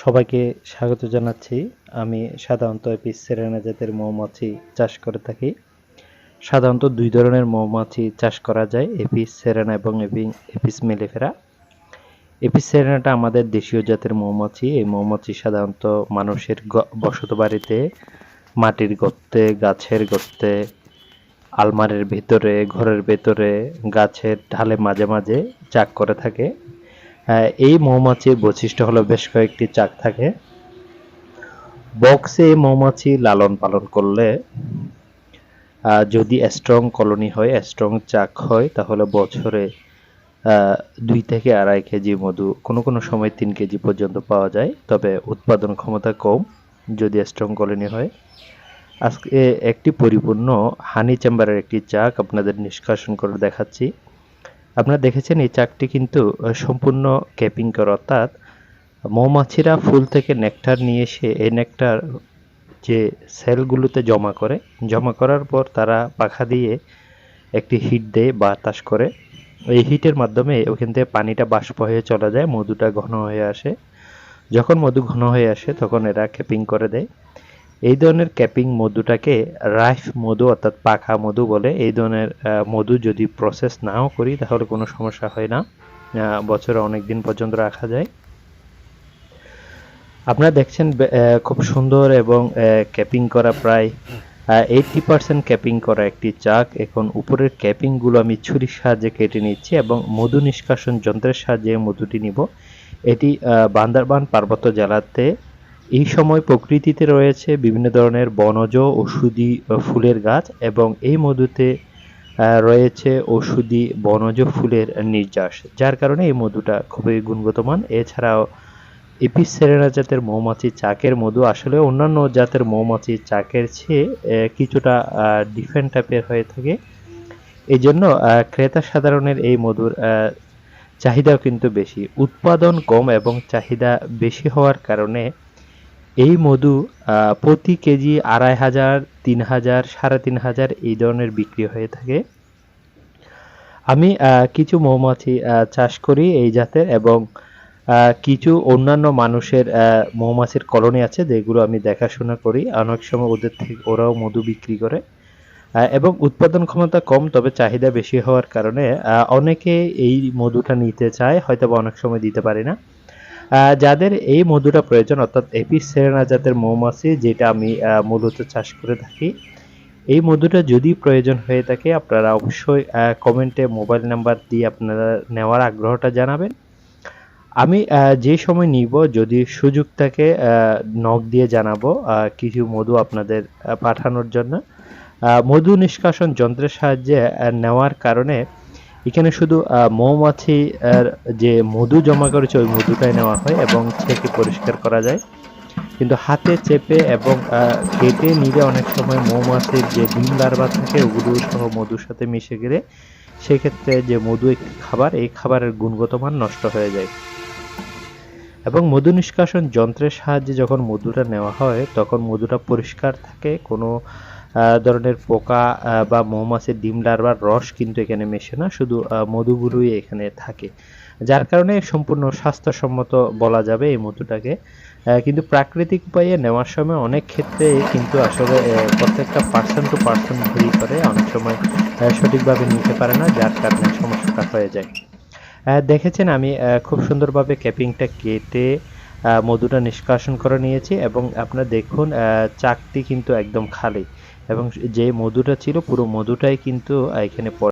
সবাইকে স্বাগত জানাচ্ছি। আমি সাধারণত এপিস সেরেনা জাতের মৌমাছি চাষ করে থাকি। সাধারণত দুই ধরনের মৌমাছি চাষ করা যায়, এপিস সেরেনা এবং এপিস মেলিফেরা। এপিস সেরেনাটা আমাদের দেশীয় জাতের মৌমাছি। এই মৌমাছি সাধারণত মানুষের বসত বাড়িতে, মাটির গর্তে, গাছের গর্তে, আলমারির ভেতরে, ঘরের ভেতরে, গাছের ঢালে মাঝে মাঝে চাক করে থাকে। এই মৌমাছির বৈশিষ্ট্য হলো বেশ কয়েকটি চাক থাকে। বক্সে মৌমাছি লালন পালন করলে যদি স্ট্রং কলোনি হয়, স্ট্রং চাক হয়, তাহলে বছরে 2 থেকে 2.5 কেজি মধু, কোনো কোনো সময় 3 কেজি পর্যন্ত পাওয়া যায়। তবে উৎপাদন ক্ষমতা কম যদি স্ট্রং কলোনি হয়। আজকে একটি পরিপূর্ণ হানি চেম্বারের একটি চাক আপনাদের নিষ্কাশন করে দেখাচ্ছি। আপনারা দেখেছেন এই চাকটি কিন্তু সম্পূর্ণ ক্যাপিং করা, অর্থাৎ মৌমাছিরা ফুল থেকে নেকটার নিয়ে এসে এই নেকটার যে সেলগুলোতে জমা করার পর তারা পাখা দিয়ে একটি হিট দেয়, বাতাস করে। এই হিটের মাধ্যমে ওখান থেকে পানিটা বাষ্প হয়ে চলে যায়, মধুটা ঘন হয়ে আসে। যখন মধু ঘন হয়ে আসে তখন এরা ক্যাপিং করে দেয়। এই ধরনের ক্যাপিং মধুটাকে রাইফ মধু অর্থাৎ পাখা মধু বলে। এই ধরনের মধু যদি প্রসেস নাও করি তাহলে কোনো সমস্যা হয় না, বছরে অনেক দিন পর্যন্ত রাখা যায়। আপনারা দেখছেন খুব সুন্দর এবং ক্যাপিং করা, প্রায় 80% ক্যাপিং করা একটি চাক। এখন উপরের ক্যাপিংগুলো আমি ছুরির সাহায্যে কেটে নিচ্ছি এবং মধু নিষ্কাশন যন্ত্রের সাহায্যে মধুটি নিব। এটি বান্দরবান পার্বত্য জেলাতে এই সময় প্রকৃতিতে রয়েছে বিভিন্ন ধরনের বনজ ঔষধি ফুলের গাছ এবং এই মধুতে রয়েছে ঔষধি বনজ ফুলের নির্যাস, যার কারণে এই মধুটা খুবই গুণগত মান। এছাড়াও এপিস সেরেনা জাতের মৌমাছি চাকের মধু আসলে অন্যান্য জাতের মৌমাছি চাকের চেয়ে কিছুটা ডিফারেন্ট টাইপের হয়ে থাকে। এই জন্য ক্রেতা সাধারণের এই মধুর চাহিদাও কিন্তু বেশি। উৎপাদন কম এবং চাহিদা বেশি হওয়ার কারণে এই মধু প্রতি কেজি 2500, 3000, 3500 এই ধরনের বিক্রি হয়ে থাকে। আমি কিছু মৌমাছি চাষ করি এই জাতের এবং কিছু অন্যান্য মানুষের মৌমাছির কলোনি আছে যেগুলো আমি দেখাশোনা করি। অনেক সময় ওদের থেকে ওরাও মধু বিক্রি করে এবং উৎপাদন ক্ষমতা কম, তবে চাহিদা বেশি হওয়ার কারণে অনেকে এই মধুটা নিতে চায়, হয়তো বা অনেক সময় দিতে পারি না। যাদের এই মধুটা প্রয়োজন, অর্থাৎ এপিস সেরেনা জাতের মৌমাছি যেটা আমি মূলত চাষ করে থাকি, এই মধুটা যদি প্রয়োজন হয়ে থাকে আপনারা অবশ্যই কমেন্টে মোবাইল নাম্বার দিয়ে আপনারা নেওয়ার আগ্রহটা জানাবেন। আমি যে সময় নিব, যদি সুযোগ থাকে নক দিয়ে জানাবো কিছু মধু আপনাদের পাঠানোর জন্য। মধু নিষ্কাশন যন্ত্রের সাহায্যে নেওয়ার কারণে এখানে শুধু মৌমাছি যে মধু জমা করেছে ওই মধুটাই নেওয়া হয় এবং ছেঁকে পরিষ্কার করা যায়। কিন্তু হাতে চেপে এবং কেটে নিলে অনেক সময় মৌমাছির যে ডিম লার্ভা থাকে ওগুলো সহ মধুর সাথে মিশে গেলে সেক্ষেত্রে যে মধু একটি খাবার, এই খাবারের গুণগত মান নষ্ট হয়ে যায়। এবং মধু নিষ্কাশন যন্ত্রের সাহায্যে যখন মধুটা নেওয়া হয় তখন মধুটা পরিষ্কার থাকে, কোনো ধরনের পোকা বা মৌমাছির ডিম লার্ভার রস কিন্তু এখানে মেশে না, শুধু মধুগুলোই এখানে থাকে, যার কারণে সম্পূর্ণ স্বাস্থ্যসম্মত বলা যাবে এই মধুটাকে। কিন্তু প্রাকৃতিক উপায়ে নেওয়ার সময় অনেক ক্ষেত্রে কিন্তু আসলে প্রত্যেকটা পার্সন টু পার্সন ভেরি করে, অনেক সময় সঠিকভাবে নিতে পারে না, যার কারণে সমস্যাটা হয়ে যায়। দেখেছেন আমি খুব সুন্দরভাবে ক্যাপিংটা কেটে মধুটা নিষ্কাশন করে নিয়েছি এবং আপনারা দেখুন চাকটি কিন্তু একদম খালি এবং যে মধুটা ছিল পুরো মধুটাই কিন্তু এখানে